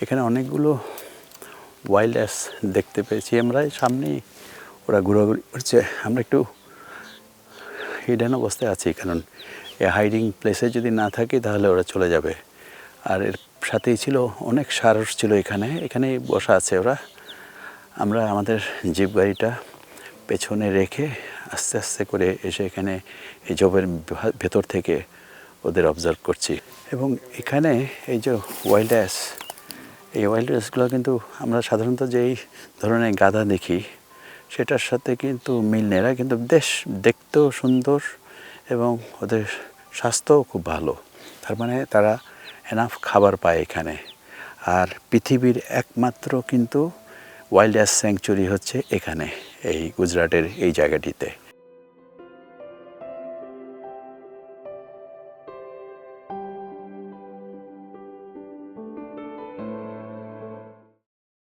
এখানে অনেকগুলো wild as দেখতে পেয়েছি আমরা, সামনেই ওরা ঘোরাঘুরি করছে। আমরা একটু হিডেন অবস্থায় আছি, কারণ এই হাইডিং প্লেসে যদি না থাকি তাহলে ওরা চলে যাবে। আর এর সাথেই ছিল অনেক সারস ছিল এখানেই বসা আছে ওরা। আমরা আমাদের জিপ গাড়িটা পেছনে রেখে আস্তে আস্তে করে এসে এখানে এই জবের ভেতর থেকে ওদের অবজার্ভ করছি। এবং এখানে এই যে ওয়াইল্ড অ্যাস, এই ওয়াইল্ড অ্যাসগুলো কিন্তু আমরা সাধারণত যেই ধরনের গাধা দেখি সেটার সাথে কিন্তু মিল নেই। এরা কিন্তু বেশ দেখতেও সুন্দর এবং ওদের স্বাস্থ্যও খুব ভালো। তার মানে তারা এনাফ খাবার পায় এখানে। আর পৃথিবীর একমাত্র কিন্তু ওয়াইল্ড অ্যাস স্যাংচুরি হচ্ছে এখানে, এই গুজরাটের এই জায়গাটিতে।